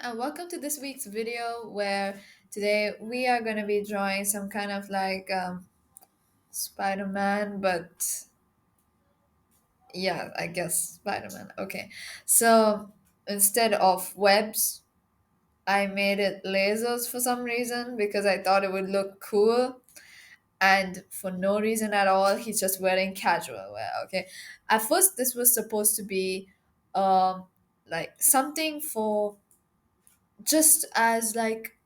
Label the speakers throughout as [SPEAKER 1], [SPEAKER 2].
[SPEAKER 1] and welcome to this week's video where today we are going to be drawing some kind of like Spider-Man, but yeah, I guess Spider-Man. Okay, so instead of webs, I made it lasers for some reason because I thought it would look cool, and for no reason at all, he's just wearing casual wear. Okay, at first this was supposed to be um like something for just as like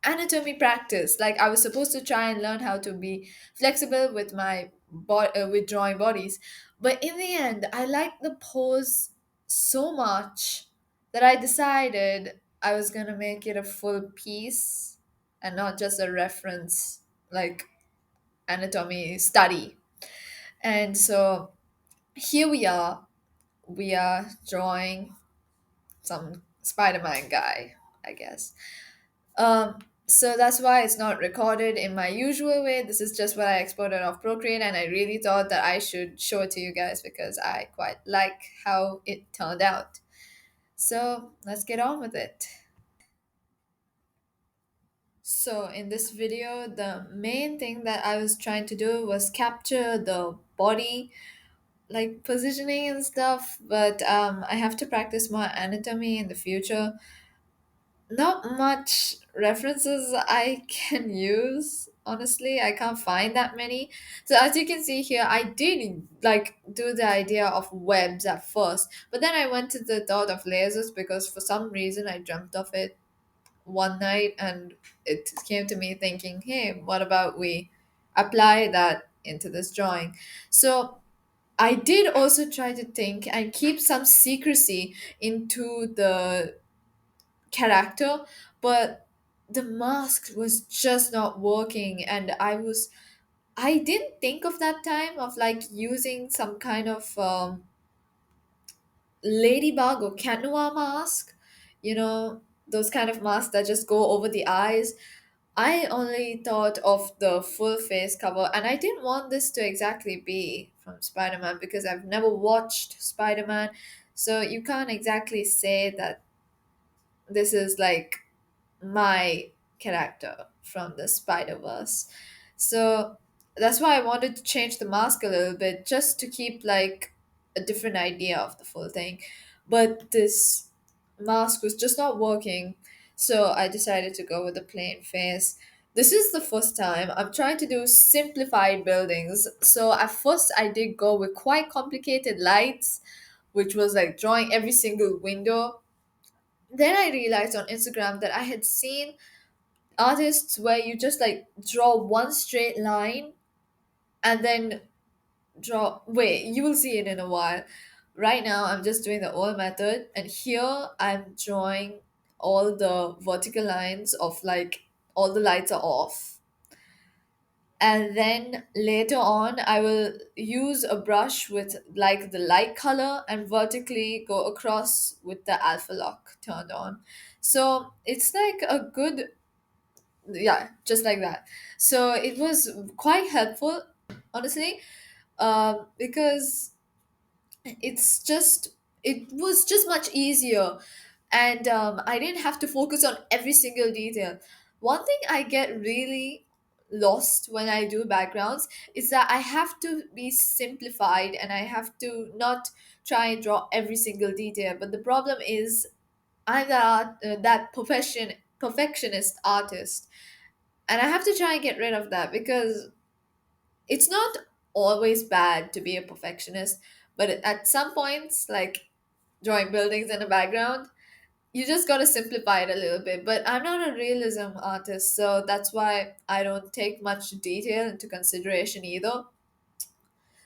[SPEAKER 1] anatomy practice. Like I was supposed to try and learn how to be flexible with my with drawing bodies, but in the end I liked the pose so much that I decided I was going to make it a full piece and not just a reference, like anatomy study. And so here we are drawing some Spider-Man guy, I guess. So that's why it's not recorded in my usual way. This is just what I exported off Procreate, and I really thought that I should show it to you guys because I quite like how it turned out. So let's get on with it. So in this video, the main thing that I was trying to do was capture the body, like positioning and stuff, but I have to practice more anatomy in the future. Not much references I can use. Honestly, I can't find that many. So as you can see here, I did like do the idea of webs at first, but then I went to the thought of lasers because for some reason I dreamt of it one night and it came to me thinking, hey, what about we apply that into this drawing? So I did also try to think and keep some secrecy into the character, but the mask was just not working, and I didn't think of that time of like using some kind of ladybug or cat noir mask, you know, those kind of masks that just go over the eyes. I only thought of the full face cover, and I didn't want this to exactly be from Spider-Man because I've never watched Spider-Man, so you can't exactly say that this is like my character from the Spider Verse. So that's why I wanted to change the mask a little bit just to keep like a different idea of the full thing. But this mask was just not working, so I decided to go with a plain face. This is the first time I'm trying to do simplified buildings. So at first I did go with quite complicated lights, which was like drawing every single window. Then I realized on Instagram that I had seen artists where you just like draw one straight line and then wait, you will see it in a while. Right now I'm just doing the old method, and here I'm drawing all the vertical lines of like all the lights are off, and then later on I will use a brush with like the light color and vertically go across with the alpha lock turned on. So it's like a good, yeah, just like that. So it was quite helpful, honestly, because it was just much easier, and I didn't have to focus on every single detail. One thing I get really lost when I do backgrounds is that I have to be simplified and I have to not try and draw every single detail. But the problem is I'm that perfectionist artist, and I have to try and get rid of that because it's not always bad to be a perfectionist, but at some points, like drawing buildings in the background, you just got to simplify it a little bit. But I'm not a realism artist, so that's why I don't take much detail into consideration either.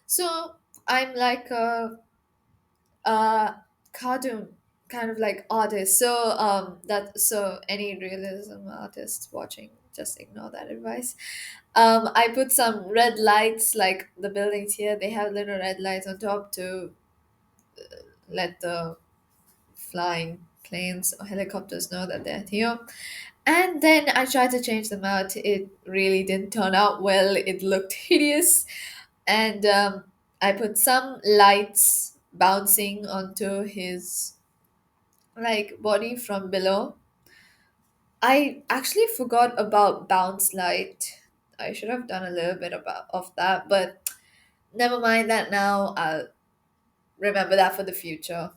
[SPEAKER 1] So I'm like a cartoon kind of like artist. So any realism artist watching, just ignore that advice. I put some red lights, like the buildings here, they have little red lights on top to let the flying planes or helicopters know that they're here. And then I tried to change them out. It really didn't turn out well. It looked hideous. And I put some lights bouncing onto his like body from below. I actually forgot about bounce light. I should have done a little bit about of that, but never mind that now. I'll remember that for the future.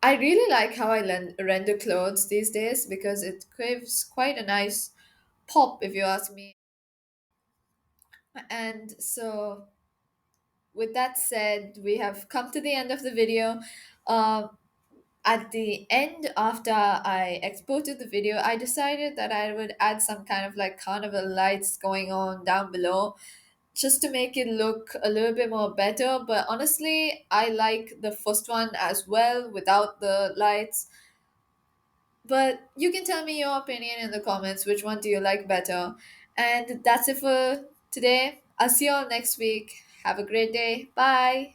[SPEAKER 1] I really like how I render clothes these days because it gives quite a nice pop, if you ask me. And so, with that said, we have come to the end of the video. Uh, at the end, after I exported the video, I decided that I would add some kind of like carnival lights going on down below just to make it look a little bit more better. But honestly, I like the first one as well without the lights. But you can tell me your opinion in the comments. Which one do you like better? And that's it for today. I'll see you all next week. Have a great day. Bye.